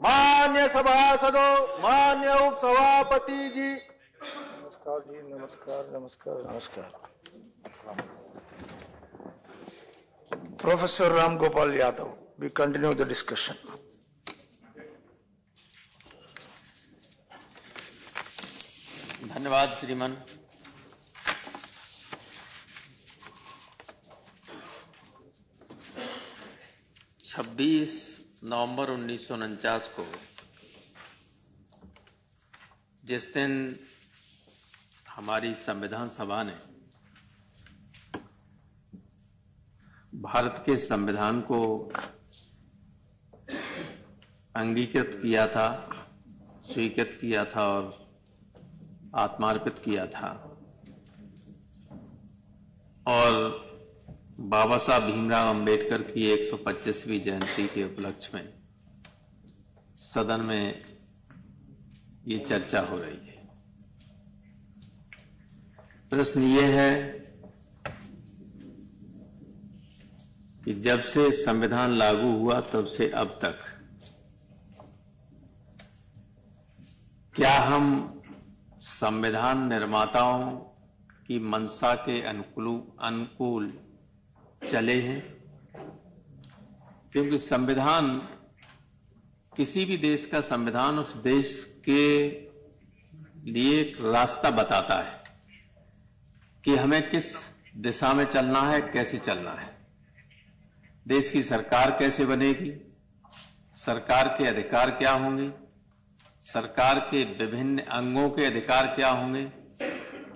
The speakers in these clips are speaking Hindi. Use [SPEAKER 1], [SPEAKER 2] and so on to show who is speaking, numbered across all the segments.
[SPEAKER 1] मान्य सभासदों, मान्य उपसभापति जी।
[SPEAKER 2] नमस्कार जी, नमस्कार नमस्कार नमस्कार। Professor Ram Gopal Yadav, we continue the discussion.
[SPEAKER 3] धन्यवाद श्रीमान। छब्बीस नवंबर 1949 को जिस दिन हमारी संविधान सभा ने भारत के संविधान को अंगीकृत किया था, स्वीकृत किया था और आत्मार्पित किया था, और बाबा साहब भीमराव अंबेडकर की 125वीं जयंती के उपलक्ष्य में सदन में ये चर्चा हो रही है। प्रश्न ये है कि जब से संविधान लागू हुआ तब से अब तक क्या हम संविधान निर्माताओं की मंशा के अनुकूल चले हैं? क्योंकि संविधान, किसी भी देश का संविधान उस देश के लिए एक रास्ता बताता है कि हमें किस दिशा में चलना है, कैसे चलना है, देश की सरकार कैसे बनेगी, सरकार के अधिकार क्या होंगे, सरकार के विभिन्न अंगों के अधिकार क्या होंगे,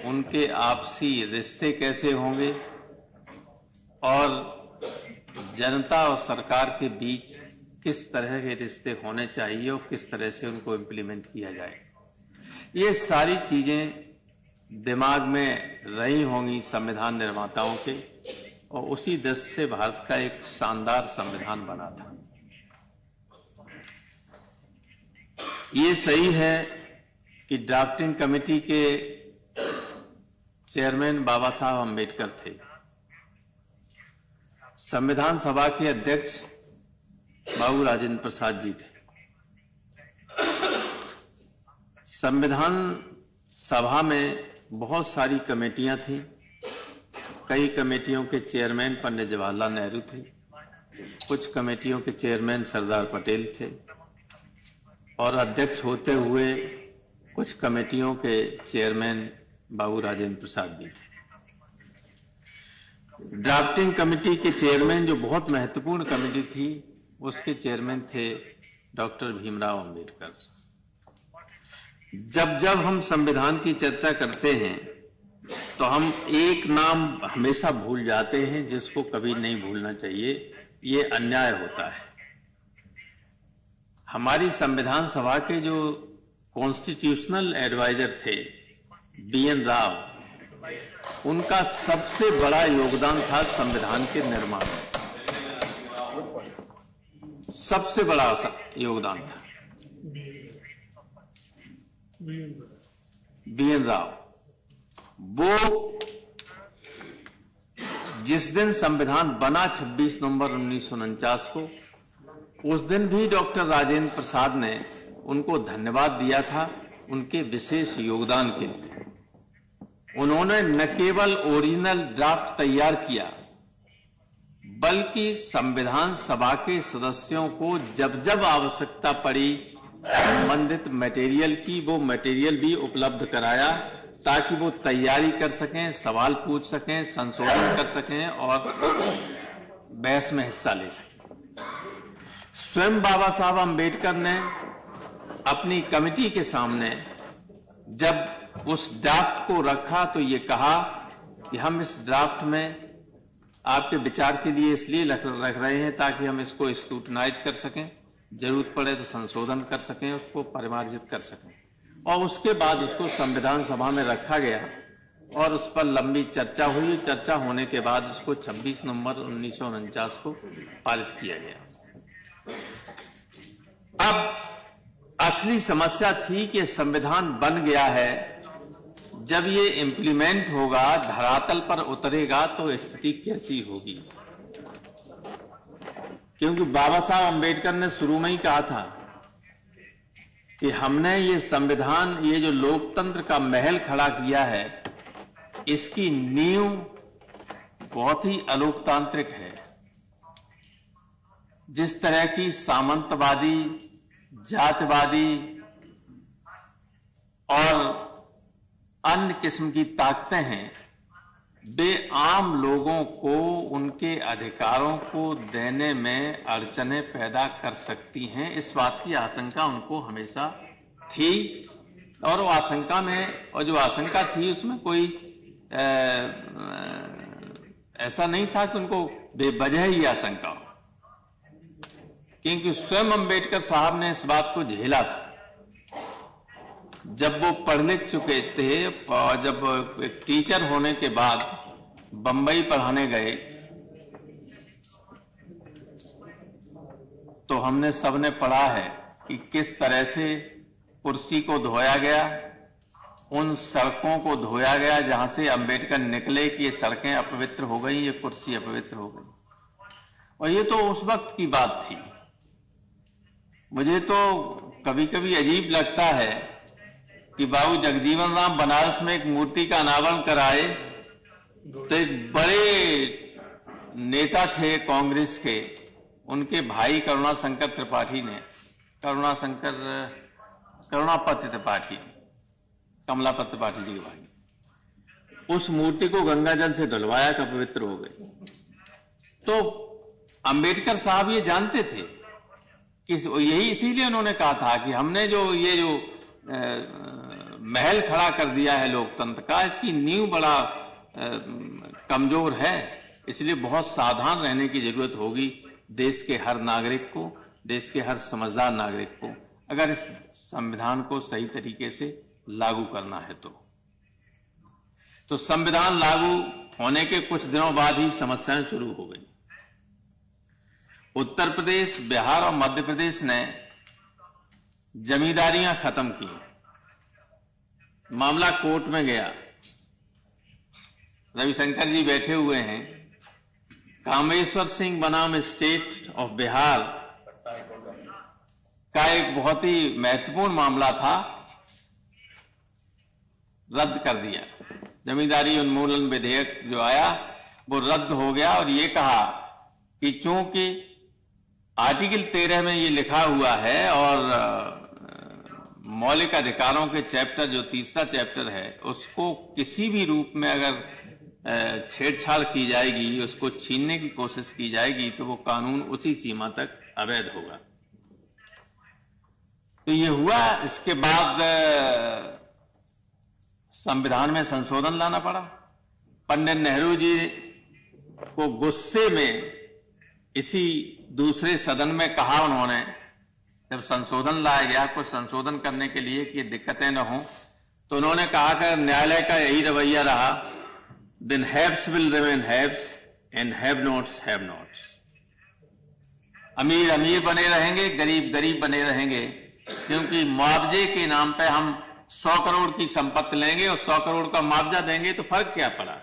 [SPEAKER 3] उनके आपसी रिश्ते कैसे होंगे और जनता और सरकार के बीच किस तरह के रिश्ते होने चाहिए और किस तरह से उनको इम्प्लीमेंट किया जाए। ये सारी चीजें दिमाग में रही होंगी संविधान निर्माताओं के, और उसी दृष्टि से भारत का एक शानदार संविधान बना था। ये सही है कि ड्राफ्टिंग कमेटी के चेयरमैन बाबा साहब अंबेडकर थे, संविधान सभा के अध्यक्ष बाबू राजेंद्र प्रसाद जी थे। संविधान सभा में बहुत सारी कमेटियां थी, कई कमेटियों के चेयरमैन पंडित जवाहरलाल नेहरू थे, कुछ कमेटियों के चेयरमैन सरदार पटेल थे, और अध्यक्ष होते हुए कुछ कमेटियों के चेयरमैन बाबू राजेंद्र प्रसाद जी थे। ड्राफ्टिंग कमेटी के चेयरमैन, जो बहुत महत्वपूर्ण कमेटी थी, उसके चेयरमैन थे डॉक्टर भीमराव अंबेडकर। जब जब हम संविधान की चर्चा करते हैं तो हम एक नाम हमेशा भूल जाते हैं जिसको कभी नहीं भूलना चाहिए। ये अन्याय होता है। हमारी संविधान सभा के जो कॉन्स्टिट्यूशनल एडवाइजर थे BN राव, उनका सबसे बड़ा योगदान था संविधान के निर्माण में, सबसे बड़ा योगदान था BN राव। वो जिस दिन संविधान बना 26 नवंबर 1949 को, उस दिन भी डॉक्टर राजेंद्र प्रसाद ने उनको धन्यवाद दिया था उनके विशेष योगदान के लिए। उन्होंने न केवल ओरिजिनल ड्राफ्ट तैयार किया, बल्कि संविधान सभा के सदस्यों को जब जब आवश्यकता पड़ी संबंधित मटेरियल की, वो मटेरियल भी उपलब्ध कराया ताकि वो तैयारी कर सकें, सवाल पूछ सकें, संशोधन कर सकें और बहस में हिस्सा ले सकें। स्वयं बाबा साहब अंबेडकर ने अपनी कमेटी के सामने जब उस ड्राफ्ट को रखा तो ये कहा कि हम इस ड्राफ्ट में आपके विचार के लिए इसलिए रख रहे हैं ताकि हम इसको स्क्रूटनाइज कर सकें, जरूरत पड़े तो संशोधन कर सकें, उसको परिमार्जित कर सकें। और उसके बाद उसको संविधान सभा में रखा गया और उस पर लंबी चर्चा हुई। चर्चा होने के बाद उसको 26 नवंबर 1949 को पारित किया गया। अब असली समस्या थी कि संविधान बन गया है, जब ये इंप्लीमेंट होगा, धरातल पर उतरेगा तो स्थिति कैसी होगी। क्योंकि बाबा साहब अंबेडकर ने शुरू में ही कहा था कि हमने ये संविधान, ये जो लोकतंत्र का महल खड़ा किया है, इसकी नींव बहुत ही अलोकतांत्रिक है। जिस तरह की सामंतवादी, जातिवादी और अन्य किस्म की ताकतें हैं, वे आम लोगों को उनके अधिकारों को देने में अड़चनें पैदा कर सकती हैं। इस बात की आशंका उनको हमेशा थी, और वो आशंका में, और जो आशंका थी उसमें कोई ऐसा नहीं था कि उनको बेवजह ही आशंका हो, क्योंकि स्वयं अंबेडकर साहब ने इस बात को झेला था। जब वो पढ़ लिख चुके थे और जब एक टीचर होने के बाद बंबई पढ़ाने गए, तो हमने सबने पढ़ा है कि किस तरह से कुर्सी को धोया गया, उन सड़कों को धोया गया जहां से अंबेडकर निकले कि ये सड़कें अपवित्र हो गई, ये कुर्सी अपवित्र हो गई। और ये तो उस वक्त की बात थी। मुझे तो कभी कभी अजीब लगता है कि बाबू जगजीवन राम बनारस में एक मूर्ति का अनावरण कराए, तो एक बड़े नेता थे कांग्रेस के, उनके भाई करुणाशंकर त्रिपाठी ने, करुणापति त्रिपाठी, कमलापति त्रिपाठी जी के भाई, उस मूर्ति को गंगाजल से धुलवाया कि पवित्र हो गई। तो अंबेडकर साहब ये जानते थे कि यही, इसीलिए उन्होंने कहा था कि हमने जो ये जो महल खड़ा कर दिया है लोकतंत्र का, इसकी नींव बड़ा कमजोर है, इसलिए बहुत सावधान रहने की जरूरत होगी देश के हर नागरिक को, देश के हर समझदार नागरिक को, अगर इस संविधान को सही तरीके से लागू करना है। तो संविधान लागू होने के कुछ दिनों बाद ही समस्याएं शुरू हो गई। उत्तर प्रदेश, बिहार और मध्य प्रदेश ने जमींदारियां खत्म की, मामला कोर्ट में गया। रविशंकर जी बैठे हुए हैं। कामेश्वर सिंह बनाम स्टेट ऑफ बिहार का एक बहुत ही महत्वपूर्ण मामला था, रद्द कर दिया। जमींदारी उन्मूलन विधेयक जो आया वो रद्द हो गया, और ये कहा कि चूंकि आर्टिकल 13 में ये लिखा हुआ है और मौलिक अधिकारों के चैप्टर, जो तीसरा चैप्टर है, उसको किसी भी रूप में अगर छेड़छाड़ की जाएगी, उसको छीनने की कोशिश की जाएगी, तो वो कानून उसी सीमा तक अवैध होगा। तो ये हुआ। इसके बाद संविधान में संशोधन लाना पड़ा। पंडित नेहरू जी को गुस्से में इसी दूसरे सदन में कहा उन्होंने, जब संशोधन लाया गया कुछ संशोधन करने के लिए कि दिक्कतें न हो, तो उन्होंने कहा कि न्यायालय का यही रवैया रहा, then haves will remain haves and have nots have nots. अमीर अमीर बने रहेंगे, गरीब गरीब बने रहेंगे, क्योंकि मुआवजे के नाम पे हम 100 करोड़ की संपत्ति लेंगे और 100 करोड़ का मुआवजा देंगे, तो फर्क क्या पड़ा।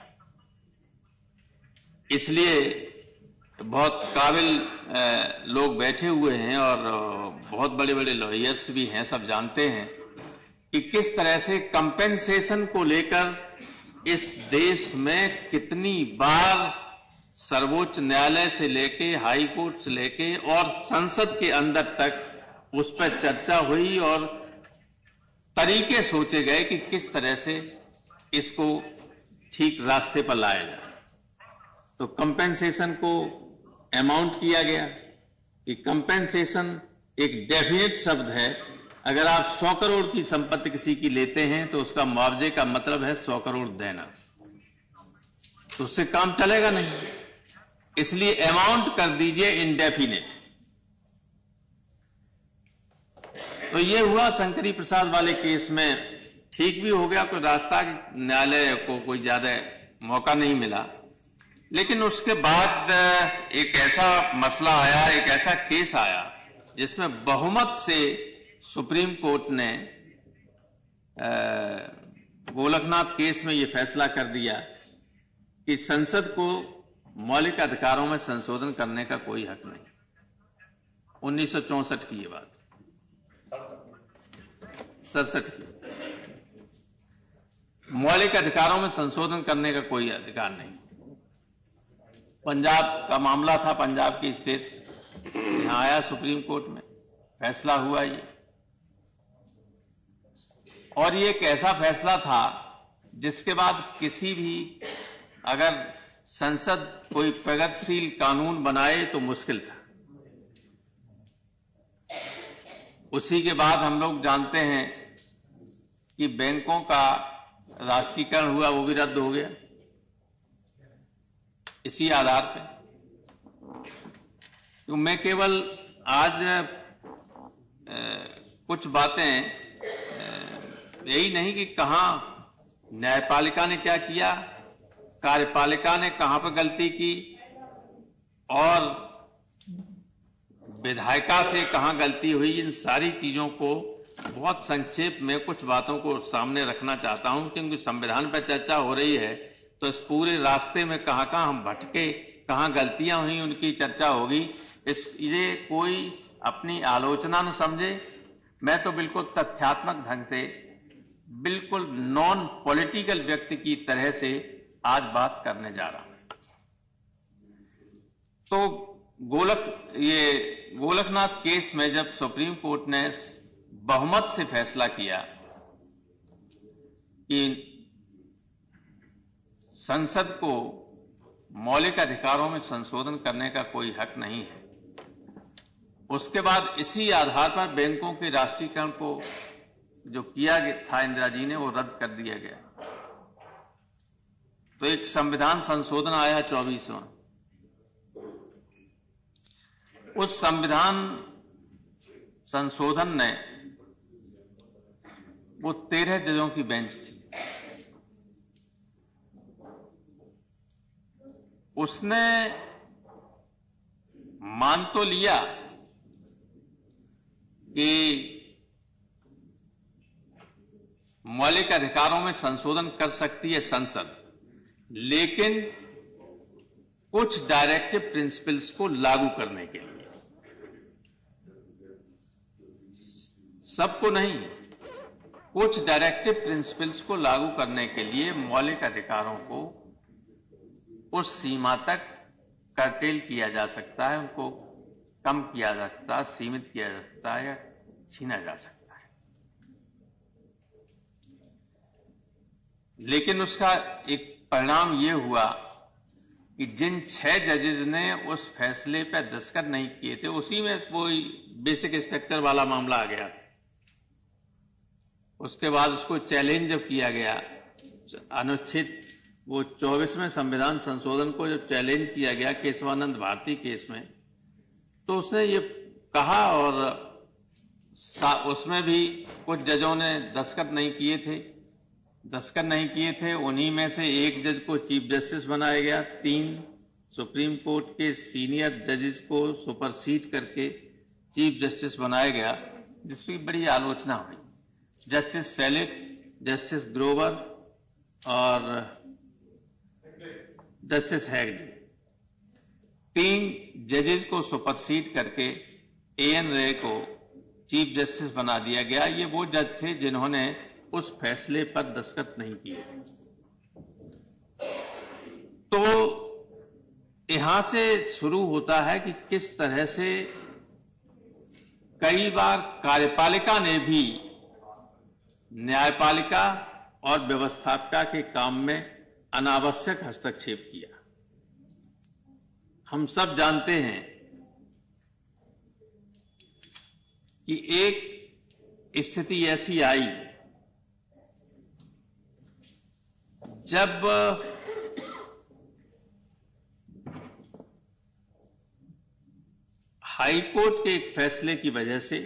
[SPEAKER 3] इसलिए बहुत काबिल लोग बैठे हुए हैं और बहुत बड़े बड़े लॉयर्स भी हैं, सब जानते हैं कि किस तरह से कंपेंसेशन को लेकर इस देश में कितनी बार सर्वोच्च न्यायालय से लेके, हाई कोर्ट से लेके और संसद के अंदर तक उस पर चर्चा हुई और तरीके सोचे गए कि किस तरह से इसको ठीक रास्ते पर लाया जाए। तो कंपेंसेशन को अमाउंट किया गया कि कंपेंसेशन एक डेफिनेट शब्द है। अगर आप 100 करोड़ की संपत्ति किसी की लेते हैं तो उसका मुआवजे का मतलब है 100 करोड़ देना, तो उससे काम चलेगा नहीं, इसलिए अमाउंट कर दीजिए इनडेफिनेट। तो ये हुआ शंकरी प्रसाद वाले केस में, ठीक भी हो गया, कोई रास्ता, न्यायालय को कोई ज्यादा मौका नहीं मिला। लेकिन उसके बाद एक ऐसा मसला आया, एक ऐसा केस आया जिसमें बहुमत से सुप्रीम कोर्ट ने गोलकनाथ केस में यह फैसला कर दिया कि संसद को मौलिक अधिकारों में संशोधन करने का कोई हक नहीं। 1964 की ये बात। 67 की मौलिक अधिकारों में संशोधन करने का कोई अधिकार नहीं। पंजाब का मामला था, पंजाब की स्टेट्स यहां आया सुप्रीम कोर्ट में, फैसला हुआ ये, और ये एक ऐसा फैसला था जिसके बाद किसी भी अगर संसद कोई प्रगतिशील कानून बनाए तो मुश्किल था। उसी के बाद हम लोग जानते हैं कि बैंकों का राष्ट्रीयकरण हुआ, वो भी रद्द हो गया इसी आधार पे। तो मैं केवल आज कुछ बातें यही नहीं कि कहां न्यायपालिका ने क्या किया, कार्यपालिका ने कहां पर गलती की और विधायिका से कहां गलती हुई, इन सारी चीजों को बहुत संक्षेप में कुछ बातों को सामने रखना चाहता हूं, क्योंकि संविधान पर चर्चा हो रही है तो इस पूरे रास्ते में कहां कहां हम भटके, कहां गलतियां हुई, उनकी चर्चा होगी। ये कोई अपनी आलोचना न समझे, मैं तो बिल्कुल तथ्यात्मक ढंग से, बिल्कुल नॉन पॉलिटिकल व्यक्ति की तरह से आज बात करने जा रहा हूं। तो गोलकनाथ केस में जब सुप्रीम कोर्ट ने बहुमत से फैसला किया कि संसद को मौलिक अधिकारों में संशोधन करने का कोई हक नहीं है, उसके बाद इसी आधार पर बैंकों के राष्ट्रीयकरण को जो किया था इंदिरा जी ने, वो रद्द कर दिया गया। तो एक संविधान संशोधन आया 24वां। उस संविधान संशोधन ने, वो 13 जजों की बेंच थी, उसने मान तो लिया कि मौलिक अधिकारों में संशोधन कर सकती है संसद, लेकिन कुछ डायरेक्टिव प्रिंसिपल्स को लागू करने के लिए, सबको नहीं, कुछ डायरेक्टिव प्रिंसिपल्स को लागू करने के लिए मौलिक अधिकारों को उस सीमा तक कर्टेल किया जा सकता है, उनको कम किया जा सकता है, सीमित किया जा सकता है या छीना जा सकता है। लेकिन उसका एक परिणाम यह हुआ कि जिन 6 जजेस ने उस फैसले पर दस्तखत नहीं किए थे, उसी में वो बेसिक स्ट्रक्चर वाला मामला आ गया। उसके बाद उसको चैलेंज जब किया गया, अनुच्छेद वो 24वें संविधान संशोधन को जब चैलेंज किया गया केशवानंद भारती केस में, तो उसने ये कहा, और उसमें भी कुछ जजों ने दस्तखत नहीं किए थे। उन्हीं में से एक जज को चीफ जस्टिस बनाया गया, 3 सुप्रीम कोर्ट के सीनियर जजेस को सुपरसीड करके चीफ जस्टिस बनाया गया, जिसकी बड़ी आलोचना हुई। जस्टिस सेलिट, जस्टिस ग्रोवर और जस्टिस हेगडे, 3 जजेस को सुपरसीड करके एएन रे को चीफ जस्टिस बना दिया गया। ये वो जज थे जिन्होंने उस फैसले पर दस्तखत नहीं किए थे। तो यहां से शुरू होता है कि किस तरह से कई बार कार्यपालिका ने भी न्यायपालिका और व्यवस्थापिका के काम में अनावश्यक हस्तक्षेप किया। हम सब जानते हैं कि एक स्थिति ऐसी आई जब हाईकोर्ट के एक फैसले की वजह से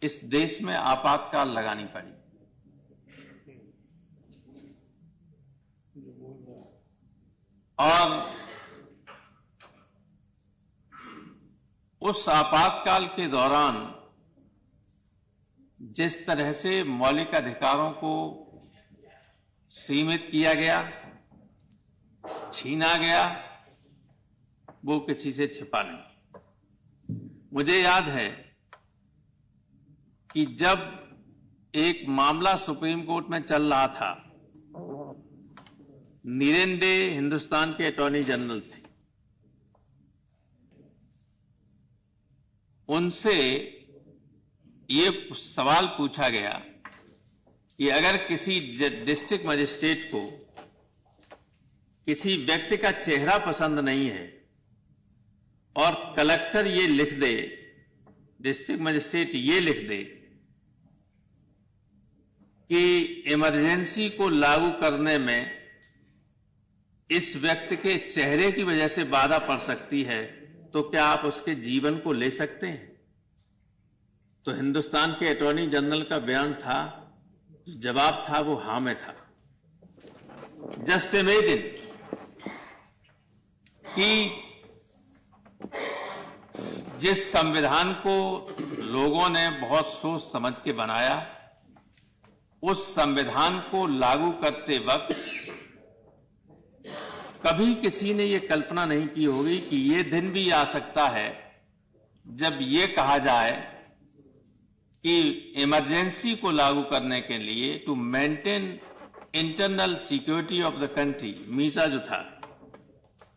[SPEAKER 3] इस देश में आपातकाल लगानी पड़ी। और उस आपातकाल के दौरान जिस तरह से मौलिक अधिकारों को सीमित किया गया, छीना गया, वो किसी से छिपा नहीं। मुझे याद है कि जब एक मामला सुप्रीम कोर्ट में चल रहा था, नीरेन डे हिंदुस्तान के अटॉर्नी जनरल थे, उनसे ये सवाल पूछा गया कि अगर किसी डिस्ट्रिक्ट मजिस्ट्रेट को किसी व्यक्ति का चेहरा पसंद नहीं है और कलेक्टर ये लिख दे, डिस्ट्रिक्ट मजिस्ट्रेट ये लिख दे कि इमरजेंसी को लागू करने में इस व्यक्ति के चेहरे की वजह से बाधा पड़ सकती है, तो क्या आप उसके जीवन को ले सकते हैं? तो हिंदुस्तान के अटॉर्नी जनरल का बयान था, जवाब था वो हां में था। जस्ट इमेजिन कि जिस संविधान को लोगों ने बहुत सोच समझ के बनाया, उस संविधान को लागू करते वक्त कभी किसी ने यह कल्पना नहीं की होगी कि यह दिन भी आ सकता है जब यह कहा जाए कि इमरजेंसी को लागू करने के लिए to maintain internal security of the country, MISA जो था,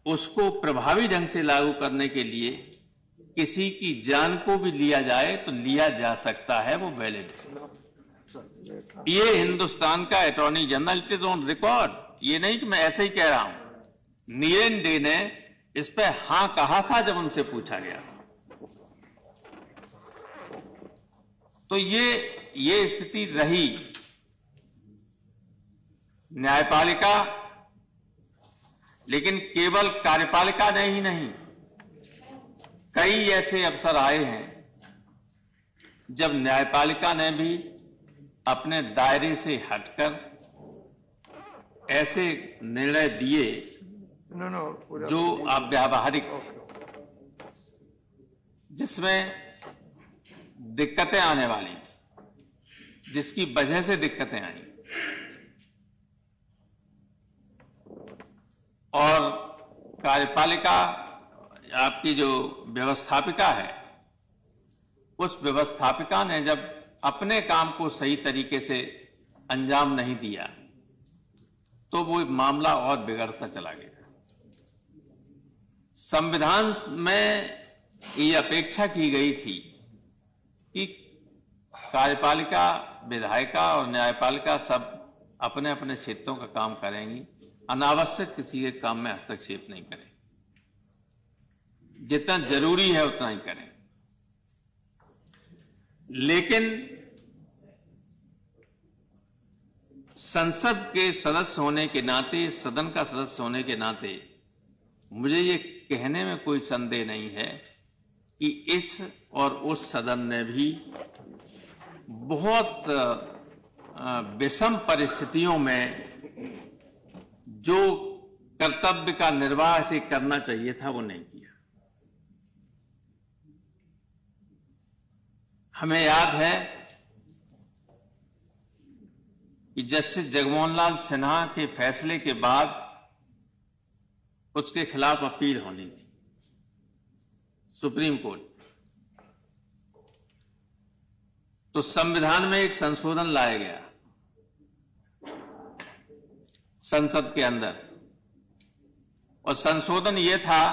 [SPEAKER 3] उसको प्रभावी ढंग से लागू करने के लिए किसी की जान को भी लिया जाए तो लिया जा सकता है, वो वैलिड है। ये हिंदुस्तान का attorney general, it is on record, ये नहीं कि मैं ऐसे ही कह रहा हूं। नीरेन डे ने इस पे हां कहा था जब उनसे पूछा गया था। तो ये स्थिति रही। न्यायपालिका, लेकिन केवल कार्यपालिका ने ही नहीं, कई ऐसे अवसर आए हैं जब न्यायपालिका ने भी अपने दायरे से हटकर ऐसे निर्णय दिए जो अव्यावहारिक, जिसमें दिक्कतें आने वाली, जिसकी वजह से दिक्कतें आई। और कार्यपालिका, आपकी जो व्यवस्थापिका है, उस व्यवस्थापिका ने जब अपने काम को सही तरीके से अंजाम नहीं दिया तो वो मामला और बिगड़ता चला गया। संविधान में ये अपेक्षा की गई थी कि कार्यपालिका, विधायिका और न्यायपालिका सब अपने अपने क्षेत्रों का काम करेंगी, अनावश्यक किसी के काम में हस्तक्षेप नहीं करें, जितना जरूरी है उतना ही करें। लेकिन संसद के सदस्य होने के नाते, सदन का सदस्य होने के नाते, मुझे ये कहने में कोई संदेह नहीं है कि इस और उस सदन ने भी बहुत विषम परिस्थितियों में जो कर्तव्य का निर्वाह से करना चाहिए था वो नहीं किया। हमें याद है कि जस्टिस जगमोहन लाल सिन्हा के फैसले के बाद उसके खिलाफ अपील होनी थी सुप्रीम कोर्ट। तो संविधान में एक संशोधन लाया गया संसद के अंदर, और संशोधन यह था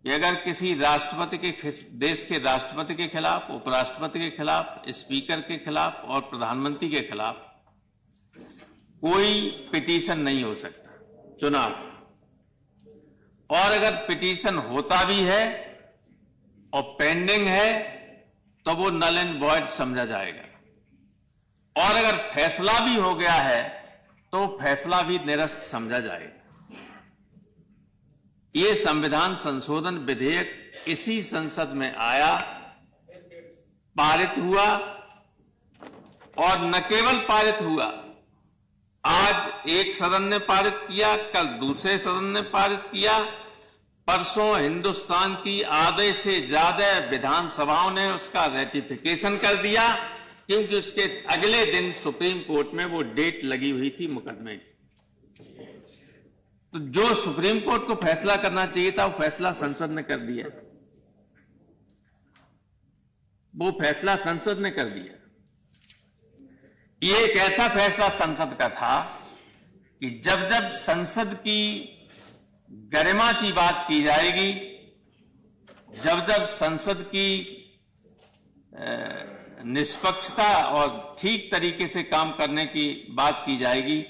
[SPEAKER 3] कि अगर किसी राष्ट्रपति के, देश के राष्ट्रपति के खिलाफ, उपराष्ट्रपति के खिलाफ, स्पीकर के खिलाफ और प्रधानमंत्री के खिलाफ कोई पिटीशन नहीं हो सकता चुनाव, और अगर पिटीशन होता भी है और पेंडिंग है तो वो नल एंड वॉइड समझा जाएगा, और अगर फैसला भी हो गया है तो फैसला भी निरस्त समझा जाएगा। ये संविधान संशोधन विधेयक इसी संसद में आया, पारित हुआ, और न केवल पारित हुआ, आज एक सदन ने पारित किया, कल दूसरे सदन ने पारित किया, परसों हिंदुस्तान की आधे से ज्यादा विधानसभाओं ने उसका रेटिफिकेशन कर दिया, क्योंकि उसके अगले दिन सुप्रीम कोर्ट में वो डेट लगी हुई थी मुकदमे की। तो जो सुप्रीम कोर्ट को फैसला करना चाहिए था वो फैसला संसद ने कर दिया। वो फैसला संसद ने कर दिया। ये एक ऐसा फैसला संसद का था कि जब जब संसद की गरिमा की बात की जाएगी, जब जब संसद की निष्पक्षता और ठीक तरीके से काम करने की बात की जाएगी,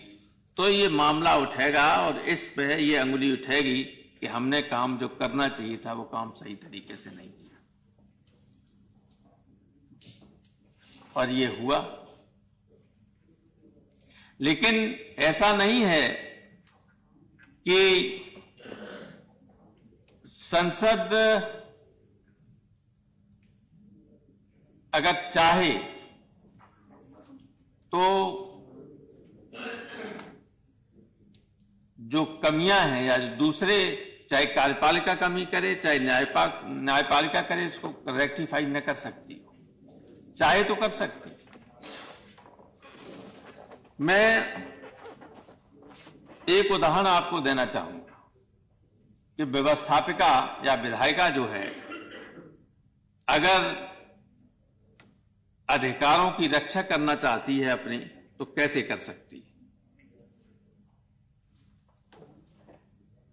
[SPEAKER 3] तो ये मामला उठेगा और इस पे ये अंगुली उठेगी कि हमने काम जो करना चाहिए था वो काम सही तरीके से नहीं किया। और ये हुआ। लेकिन ऐसा नहीं है कि संसद अगर चाहे तो जो कमियां हैं या दूसरे, चाहे कार्यपालिका कमी करे चाहे न्यायपालिका करे, इसको रेक्टिफाई न कर सकती हो, चाहे तो कर सकती। मैं एक उदाहरण आपको देना चाहूंगा कि व्यवस्थापिका या विधायिका जो है, अगर अधिकारों की रक्षा करना चाहती है अपनी, तो कैसे कर सकती है।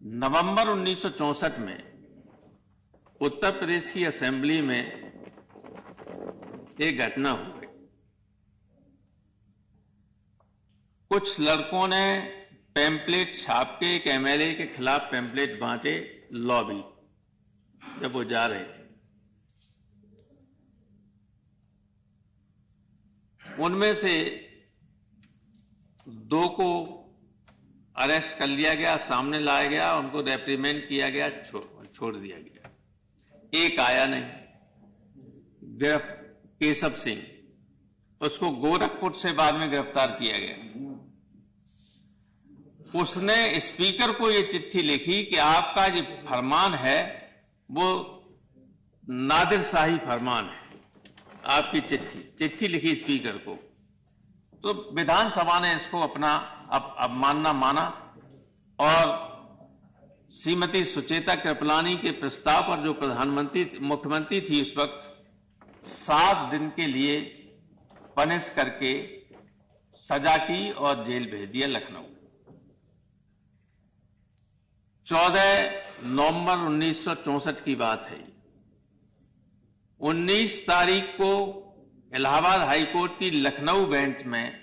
[SPEAKER 3] नवंबर 1964 में उत्तर प्रदेश की असेंबली में एक घटना हो गई। कुछ लड़कों ने पैम्पलेट छाप के एक एमएलए के खिलाफ पैम्पलेट बांटे, लॉबी, जब वो जा रहे थे। उनमें से 2 को अरेस्ट कर लिया गया, सामने लाया गया, उनको रेप्रीमेंड किया गया, छोड़ दिया गया। एक आया नहीं, केशव सिंह, उसको गोरखपुर से बाद में गिरफ्तार किया गया। उसने स्पीकर को ये चिट्ठी लिखी कि आपका जो फरमान है वो नादिर शाही फरमान है। आपकी चिट्ठी लिखी स्पीकर को, तो विधानसभा ने इसको अपना अवमानना माना और श्रीमती सुचेता कृपलानी के प्रस्ताव पर, जो मुख्यमंत्री थी उस वक्त, 7 दिन के लिए पनिश करके सजा की और जेल भेज दिया लखनऊ। 14 नवंबर 1964 की बात है। 19 तारीख को इलाहाबाद हाईकोर्ट की लखनऊ बेंच में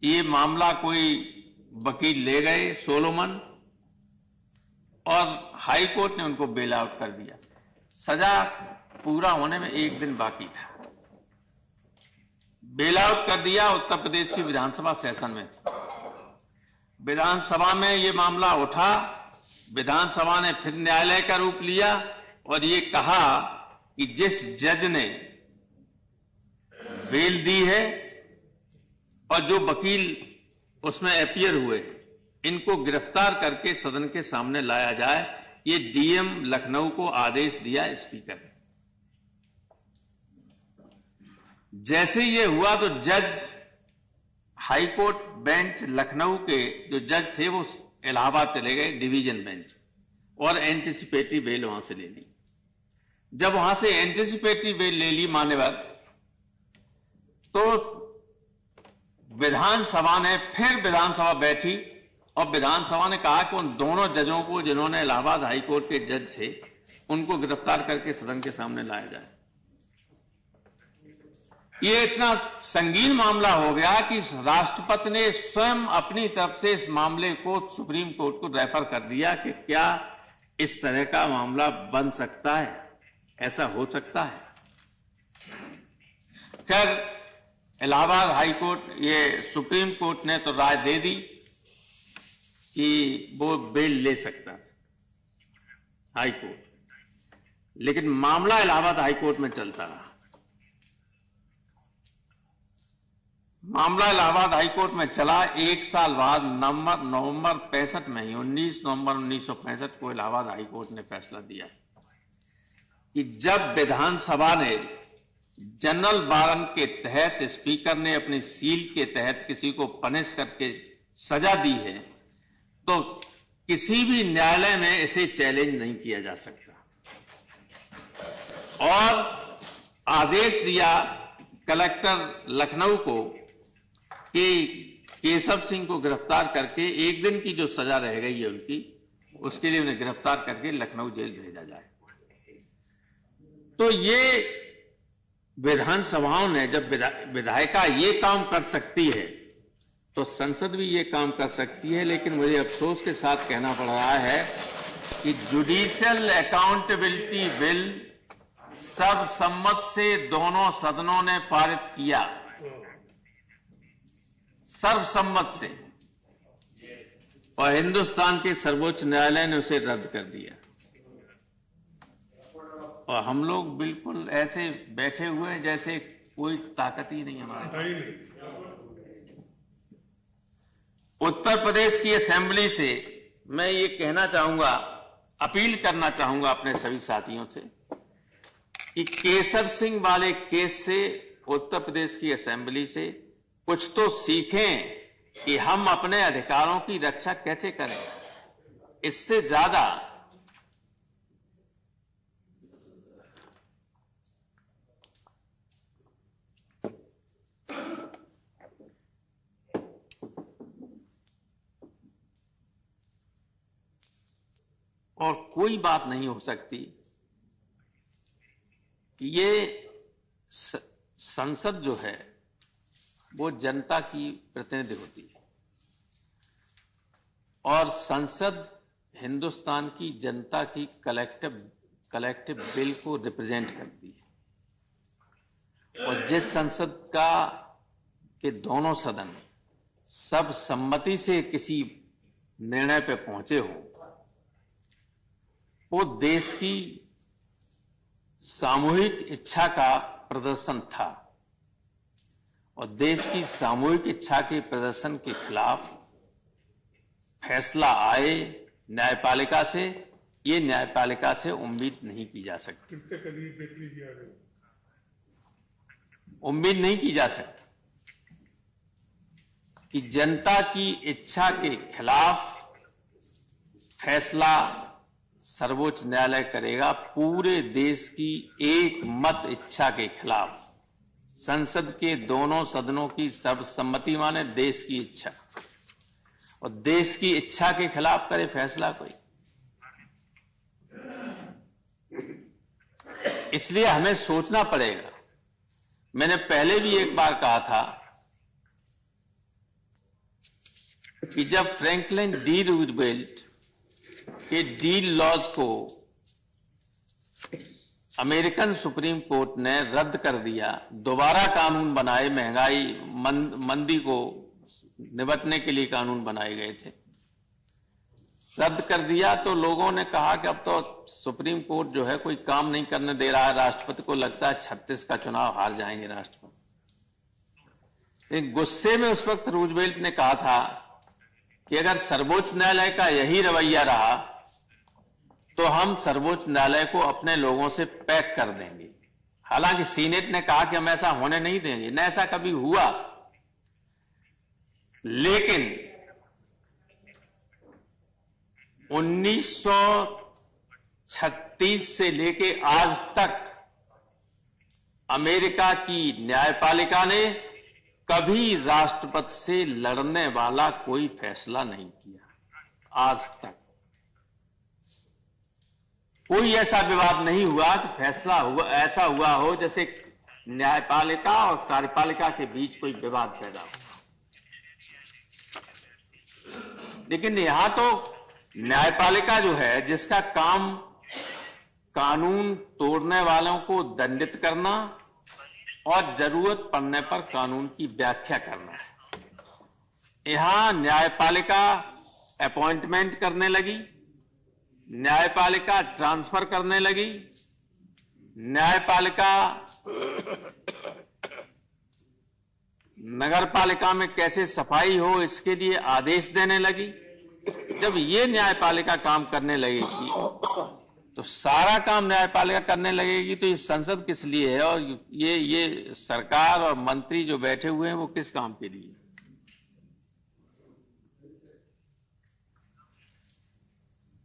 [SPEAKER 3] ये मामला कोई वकील ले गए, सोलोमन, और हाईकोर्ट ने उनको बेल आउट कर दिया। सजा पूरा होने में 1 दिन बाकी था। बेल आउट कर दिया। उत्तर प्रदेश की विधानसभा सेशन में थी। विधानसभा में ये मामला उठा। विधानसभा ने फिर न्यायालय का रूप लिया और ये कहा कि जिस जज ने बेल दी है और जो वकील उसमें अपीयर हुए, इनको गिरफ्तार करके सदन के सामने लाया जाए। ये डीएम लखनऊ को आदेश दिया स्पीकर ने। जैसे ये हुआ तो जज, हाईकोर्ट बेंच लखनऊ के जो जज थे वो इलाहाबाद चले गए डिवीजन बेंच, और एंटीसिपेटरी बेल वहां से ले ली। जब वहां से एंटीसिपेटरी बेल ले ली मान्यवर, तो विधानसभा ने फिर विधानसभा बैठी और विधानसभा ने कहा कि उन दोनों जजों को जिन्होंने इलाहाबाद हाईकोर्ट के जज थे, उनको गिरफ्तार करके सदन के सामने लाया जाए। ये इतना संगीन मामला हो गया कि राष्ट्रपति ने स्वयं अपनी तरफ से इस मामले को सुप्रीम कोर्ट को रेफर कर दिया कि क्या इस तरह का मामला बन सकता है, ऐसा हो सकता है। खैर, इलाहाबाद हाईकोर्ट, ये सुप्रीम कोर्ट ने तो राय दे दी कि वो बेल ले सकता था हाईकोर्ट, लेकिन मामला इलाहाबाद हाईकोर्ट में चलता रहा। मामला इलाहाबाद हाईकोर्ट में चला। 1 साल बाद नवंबर 65 में ही 19 नवंबर 1965 को इलाहाबाद हाईकोर्ट ने फैसला दिया कि जब विधानसभा ने जनरल वारंट के तहत, स्पीकर ने अपनी सील के तहत किसी को पनिश करके सजा दी है, तो किसी भी न्यायालय में इसे चैलेंज नहीं किया जा सकता। और आदेश दिया कलेक्टर लखनऊ को कि केशव सिंह को गिरफ्तार करके 1 दिन की जो सजा रह गई है उनकी, उसके लिए उन्हें गिरफ्तार करके लखनऊ जेल भेजा जाए। तो ये विधानसभाओं ने, जब विधायिका ये काम कर सकती है तो संसद भी ये काम कर सकती है। लेकिन मुझे अफसोस के साथ कहना पड़ रहा है कि जुडिशियल अकाउंटेबिलिटी बिल सर्वसम्मत से दोनों सदनों ने पारित किया, सर्वसम्मत से, और हिंदुस्तान के सर्वोच्च न्यायालय ने उसे रद्द कर दिया। और हम लोग बिल्कुल ऐसे बैठे हुए हैं जैसे कोई ताकत ही नहीं हमारे। उत्तर प्रदेश की असेंबली से मैं ये कहना चाहूंगा, अपील करना चाहूंगा अपने सभी साथियों से कि केशव सिंह वाले केस से उत्तर प्रदेश की असेंबली से कुछ तो सीखें कि हम अपने अधिकारों की रक्षा कैसे करें। इससे ज्यादा और कोई बात नहीं हो सकती कि ये संसद जो है वो जनता की प्रतिनिधि होती है और संसद हिंदुस्तान की जनता की कलेक्टिव विल को रिप्रेजेंट करती है। और जिस संसद के दोनों सदन सब सम्मति से किसी निर्णय पे पहुंचे हो, वो देश की सामूहिक इच्छा का प्रदर्शन था। और देश की सामूहिक इच्छा के प्रदर्शन के खिलाफ फैसला आए न्यायपालिका से, ये न्यायपालिका से उम्मीद नहीं की जा सकती। उम्मीद नहीं की जा सकती कि जनता की इच्छा के खिलाफ फैसला सर्वोच्च न्यायालय करेगा। पूरे देश की एक मत इच्छा के खिलाफ संसद के दोनों सदनों की सर्वसम्मति माने देश की इच्छा, और देश की इच्छा के खिलाफ करे फैसला कोई। इसलिए हमें सोचना पड़ेगा। मैंने पहले भी एक बार कहा था कि जब फ्रैंकलिन डी रूजवेल्ट के डील लॉज को अमेरिकन सुप्रीम कोर्ट ने रद्द कर दिया, दोबारा कानून बनाए, महंगाई मंदी को निपटने के लिए कानून बनाए गए थे, रद्द कर दिया, तो लोगों ने कहा कि अब तो सुप्रीम कोर्ट जो है कोई काम नहीं करने दे रहा है, राष्ट्रपति को लगता है 36 का चुनाव हार जाएंगे राष्ट्रपति। एक गुस्से में उस वक्त रूजवेल्ट ने कहा था कि अगर सर्वोच्च न्यायालय का यही रवैया रहा तो हम सर्वोच्च न्यायालय को अपने लोगों से पैक कर देंगे। हालांकि सीनेट ने कहा कि हम ऐसा होने नहीं देंगे, न ऐसा कभी हुआ। लेकिन 1936 से लेके आज तक अमेरिका की न्यायपालिका ने कभी राष्ट्रपति से लड़ने वाला कोई फैसला नहीं किया। आज तक कोई ऐसा विवाद नहीं हुआ कि फैसला हुआ ऐसा हुआ हो जैसे न्यायपालिका और कार्यपालिका के बीच कोई विवाद पैदा हो। लेकिन यहां तो न्यायपालिका जो है, जिसका काम कानून तोड़ने वालों को दंडित करना और जरूरत पड़ने पर कानून की व्याख्या करना है, यहां न्यायपालिका अपॉइंटमेंट करने लगी, न्यायपालिका ट्रांसफर करने लगी, न्यायपालिका नगरपालिका में कैसे सफाई हो इसके लिए आदेश देने लगी। जब ये न्यायपालिका काम करने लगेगी तो सारा काम न्यायपालिका करने लगेगी तो ये संसद किस लिए है, और ये सरकार और मंत्री जो बैठे हुए हैं वो किस काम के लिए।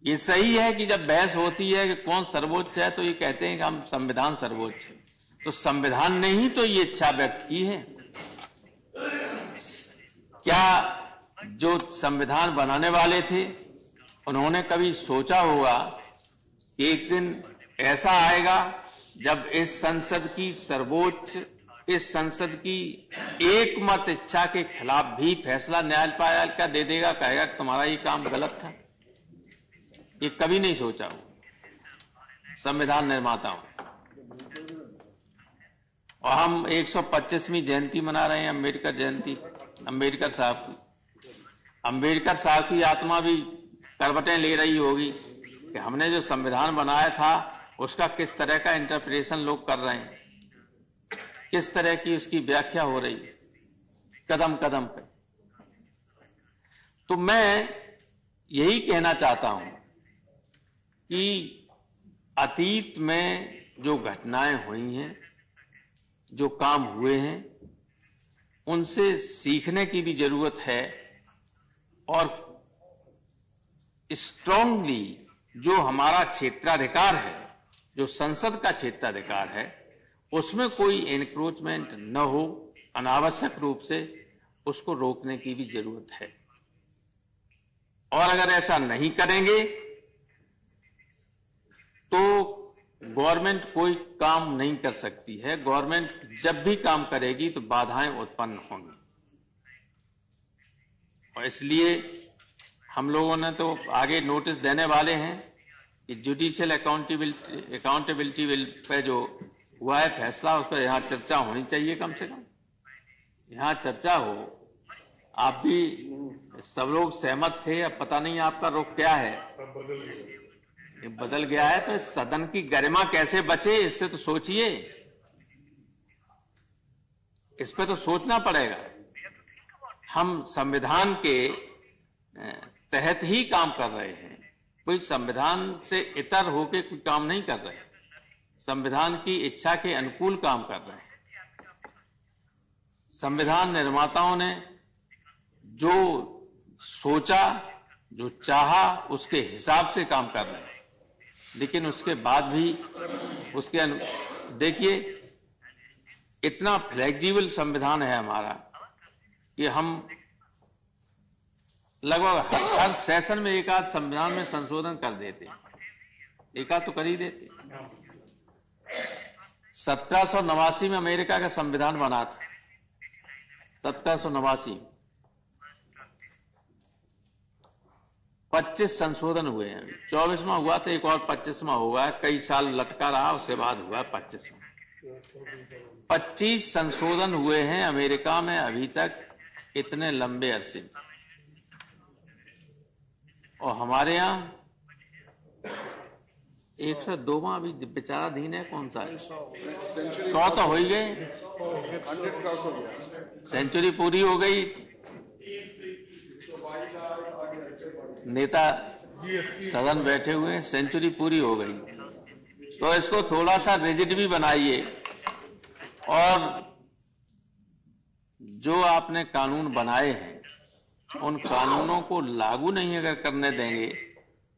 [SPEAKER 3] ये सही है कि जब बहस होती है कि कौन सर्वोच्च है तो ये कहते हैं कि हम संविधान सर्वोच्च है, तो संविधान ने ही तो ये इच्छा व्यक्त की है। क्या जो संविधान बनाने वाले थे उन्होंने कभी सोचा होगा कि एक दिन ऐसा आएगा जब इस संसद की सर्वोच्च, इस संसद की एकमत इच्छा के खिलाफ भी फैसला न्यायपालिका का दे देगा, कहेगा कि तुम्हारा ये काम गलत था? ये कभी नहीं सोचा हो संविधान निर्माताओं। और हम 125वीं जयंती मना रहे हैं, अम्बेडकर जयंती, अम्बेडकर साहब की। अम्बेडकर साहब की आत्मा भी करवटें ले रही होगी कि हमने जो संविधान बनाया था उसका किस तरह का इंटरप्रिटेशन लोग कर रहे हैं, किस तरह की उसकी व्याख्या हो रही है कदम कदम पर। तो मैं यही कहना चाहता हूं कि अतीत में जो घटनाएं हुई हैं, जो काम हुए हैं, उनसे सीखने की भी जरूरत है और स्ट्रांगली जो हमारा क्षेत्राधिकार है, जो संसद का क्षेत्राधिकार है, उसमें कोई एनक्रोचमेंट न हो, अनावश्यक रूप से उसको रोकने की भी जरूरत है। और अगर ऐसा नहीं करेंगे तो गवर्नमेंट कोई काम नहीं कर सकती है। गवर्नमेंट जब भी काम करेगी तो बाधाएं उत्पन्न होंगी, और इसलिए हम लोगों ने तो आगे नोटिस देने वाले हैं कि जुडिशियल अकाउंटेबिलिटी बिल पे जो हुआ है फैसला, उस पर यहां चर्चा होनी चाहिए, कम से कम यहां चर्चा हो। आप भी सब लोग सहमत थे, अब पता नहीं आपका रुख क्या है, ये बदल गया है। तो सदन की गरिमा कैसे बचे, इससे तो सोचिए, इस पे तो सोचना पड़ेगा। हम संविधान के तहत ही काम कर रहे हैं, कोई संविधान से इतर होके कोई काम नहीं कर रहे, संविधान की इच्छा के अनुकूल काम कर रहे हैं। संविधान निर्माताओं ने जो सोचा, जो चाहा, उसके हिसाब से काम कर रहे हैं। लेकिन उसके बाद भी उसके देखिए, इतना फ्लेक्सिबल संविधान है हमारा कि हम लगभग हर सेशन में एक आध संविधान में संशोधन कर देते, एक आध तो कर ही देते। 1789 में अमेरिका का संविधान बना था, 1789, 25 संशोधन हुए हैं। 24वां हुआ था, एक और 25वां हुआ, कई साल लटका रहा, उसके बाद हुआ 25वां। 25 संशोधन हुए हैं अमेरिका में अभी तक, इतने लंबे अरसे में। और हमारे यहां 102वां अभी विचाराधीन है। कौन सा है? 100 तो हो ही गए, सेंचुरी पूरी हो गई। नेता सदन बैठे हुए हैं, सेंचुरी पूरी हो गई। तो इसको थोड़ा सा रिजिड भी बनाइए, और जो आपने कानून बनाए हैं उन कानूनों को लागू नहीं अगर करने देंगे,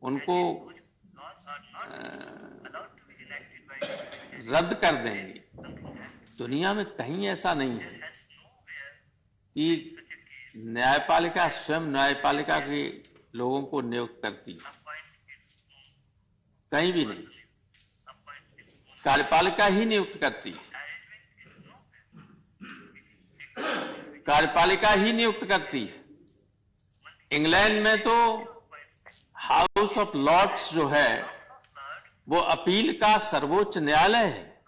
[SPEAKER 3] उनको रद्द कर देंगे। दुनिया में कहीं ऐसा नहीं है कि न्यायपालिका स्वयं न्यायपालिका के लोगों को नियुक्त करती है, कहीं भी नहीं। कार्यपालिका ही नियुक्त करती है, कार्यपालिका ही नियुक्त करती है। इंग्लैंड में तो हाउस ऑफ लॉर्ड्स जो है वो अपील का सर्वोच्च न्यायालय है।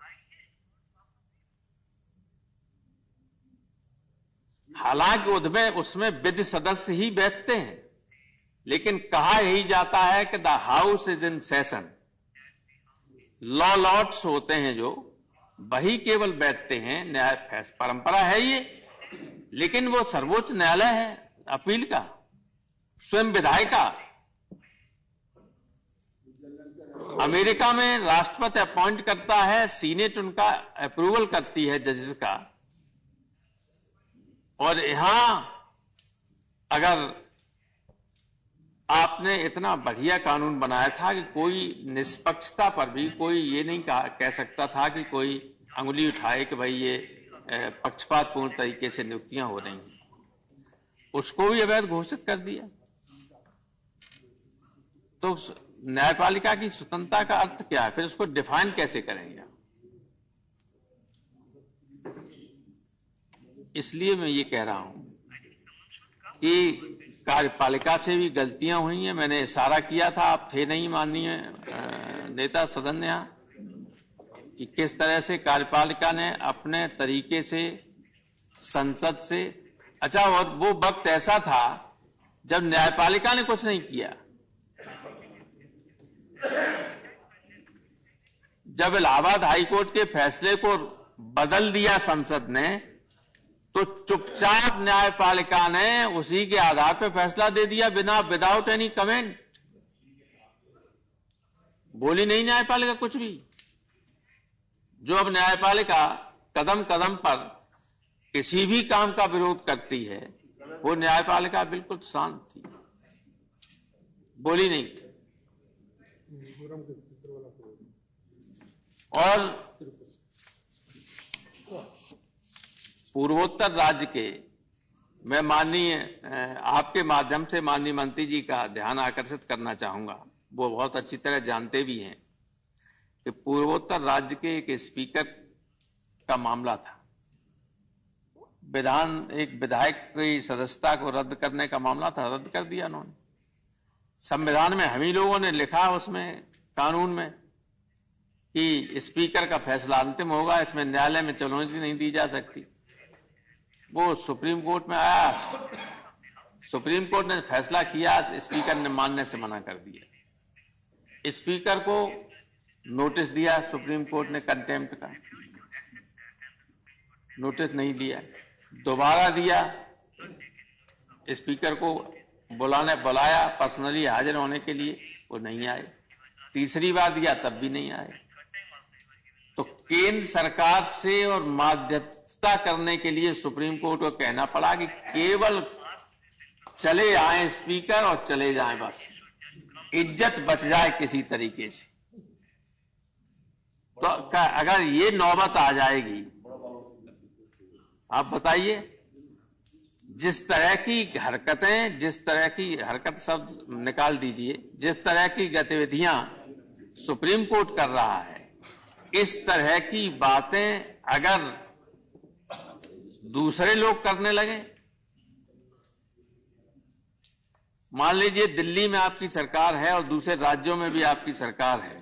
[SPEAKER 3] हालांकि उसमें विधि सदस्य ही बैठते हैं, लेकिन कहा यही जाता है कि the house is in session. Law lords होते हैं जो, वही केवल बैठते हैं। न्याय परंपरा है ये, लेकिन वो सर्वोच्च न्यायालय है अपील का, स्वयं विधायिका। अमेरिका में राष्ट्रपति अपॉइंट करता है, सीनेट उनका अप्रूवल करती है जजेस का। और यहां अगर आपने इतना बढ़िया कानून बनाया था कि कोई निष्पक्षता पर भी कोई ये नहीं कह सकता था कि कोई अंगुली उठाए कि भाई ये पक्षपातपूर्ण तरीके से नियुक्तियां हो रही हैं, उसको भी अवैध घोषित कर दिया। तो न्यायपालिका की स्वतंत्रता का अर्थ क्या है, फिर उसको डिफाइन कैसे करेंगे? इसलिए मैं ये कह रहा हूं कि कार्यपालिका से भी गलतियां हुई हैं। मैंने इशारा किया था, आप थे नहीं माननीय नेता सदन ने, यहां कि किस तरह से कार्यपालिका ने अपने तरीके से संसद से, अच्छा, और वो वक्त ऐसा था जब न्यायपालिका ने कुछ नहीं किया। जब इलाहाबाद हाईकोर्ट के फैसले को बदल दिया संसद ने, तो चुपचाप न्यायपालिका ने उसी के आधार पर फैसला दे दिया, विदाउट एनी कमेंट। बोली नहीं न्यायपालिका कुछ भी। जो अब न्यायपालिका कदम कदम पर किसी भी काम का विरोध करती है, वो न्यायपालिका बिल्कुल शांत थी, बोली नहीं। और पूर्वोत्तर राज्य के, मैं माननीय आपके माध्यम से माननीय मंत्री जी का ध्यान आकर्षित करना चाहूंगा, वो बहुत अच्छी तरह जानते भी हैं कि पूर्वोत्तर राज्य के एक स्पीकर का मामला था। एक विधायक की सदस्यता को रद्द करने का मामला था, रद्द कर दिया उन्होंने। संविधान में हम ही लोगों ने लिखा उसमें कानून में कि स्पीकर का फैसला अंतिम होगा, इसमें न्यायालय में चुनौती नहीं दी जा सकती। वो सुप्रीम कोर्ट में आया, सुप्रीम कोर्ट ने फैसला किया, स्पीकर ने मानने से मना कर दिया। स्पीकर को नोटिस दिया सुप्रीम कोर्ट ने, कंटेम्प्ट का नोटिस नहीं दिया, दोबारा दिया, स्पीकर को बुलाया पर्सनली हाजिर होने के लिए, वो नहीं आए। तीसरी बार दिया, तब भी नहीं आए। तो केंद्र सरकार से और मध्यस्थता करने के लिए सुप्रीम कोर्ट को कहना पड़ा कि केवल चले आए स्पीकर और चले जाएं, बस इज्जत बच जाए किसी तरीके से। तो अगर ये नौबत आ जाएगी, आप बताइए, जिस तरह की हरकत शब्द निकाल दीजिए, जिस तरह की गतिविधियां सुप्रीम कोर्ट कर रहा है, इस तरह की बातें अगर दूसरे लोग करने लगे, मान लीजिए दिल्ली में आपकी सरकार है और दूसरे राज्यों में भी आपकी सरकार है,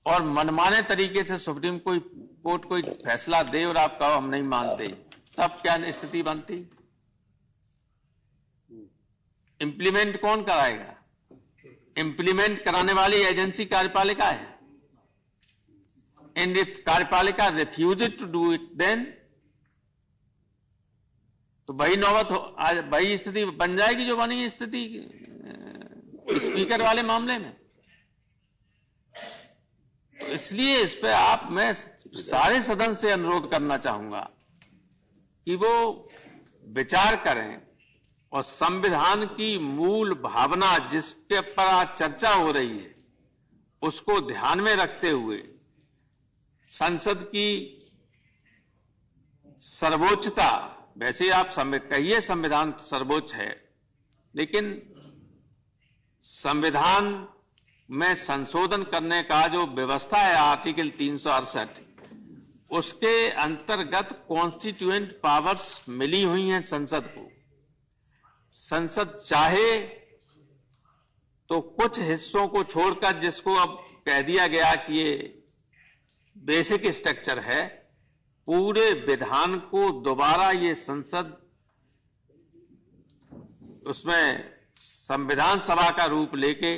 [SPEAKER 3] और मनमाने तरीके से सुप्रीम कोर्ट कोई फैसला दे और आप कहो हम नहीं मानते, तब क्या स्थिति बनती? इंप्लीमेंट कौन कराएगा? इंप्लीमेंट कराने वाली एजेंसी कार्यपालिका है। And if कार्यपालिका refuses to do it, then तो वही नौबत वही स्थिति बन जाएगी जो बनी स्थिति स्पीकर वाले मामले में। तो इसलिए इस पे मैं सारे सदन से अनुरोध करना चाहूंगा कि वो विचार करें और संविधान की मूल भावना जिसके पर आज चर्चा हो रही है, उसको ध्यान में रखते हुए संसद की सर्वोच्चता, वैसे आप कहिए संविधान सर्वोच्च है, लेकिन संविधान में संशोधन करने का जो व्यवस्था है आर्टिकल 368, उसके अंतर्गत कॉन्स्टिट्यूएंट पावर्स मिली हुई हैं संसद को। संसद चाहे तो कुछ हिस्सों को छोड़कर, जिसको अब कह दिया गया कि ये बेसिक स्ट्रक्चर है, पूरे विधान को दोबारा ये संसद उसमें संविधान सभा का रूप लेके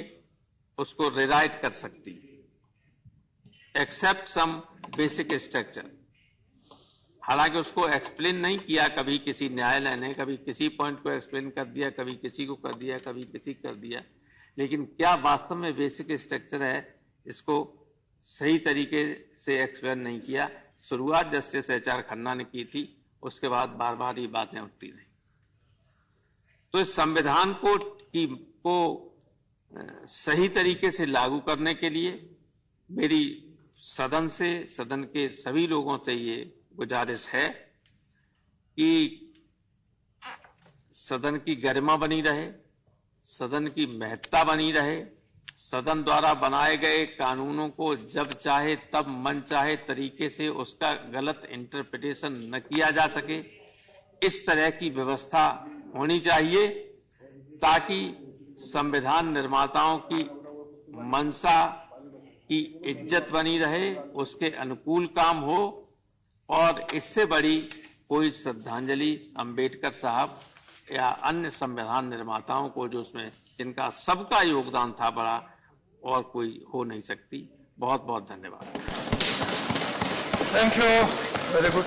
[SPEAKER 3] उसको रिराइट कर सकती है, एक्सेप्ट सम बेसिक स्ट्रक्चर। हालांकि उसको एक्सप्लेन नहीं किया कभी किसी न्यायालय ने, कभी किसी पॉइंट को एक्सप्लेन कर दिया, कभी किसी को कर दिया, कभी किसी कर दिया, लेकिन क्या वास्तव में बेसिक स्ट्रक्चर है, इसको सही तरीके से एक्सप्लेन नहीं किया। शुरुआत जस्टिस एच.आर. खन्ना ने की थी, उसके बाद बार बार ये बातें उठती रही। तो इस संविधान को सही तरीके से लागू करने के लिए मेरी सदन से, सदन के सभी लोगों से ये गुजारिश है कि सदन की गरिमा बनी रहे, सदन की महत्ता बनी रहे, सदन द्वारा बनाए गए कानूनों को जब चाहे तब मन चाहे तरीके से उसका गलत इंटरप्रिटेशन न किया जा सके, इस तरह की व्यवस्था होनी चाहिए ताकि संविधान निर्माताओं की मंशा की इज्जत बनी रहे, उसके अनुकूल काम हो और इससे बड़ी कोई श्रद्धांजलि अंबेडकर साहब या अन्य संविधान निर्माताओं को जो उसमें जिनका सबका योगदान था बड़ा और कोई हो नहीं सकती। बहुत बहुत धन्यवाद।
[SPEAKER 2] Thank you, very good.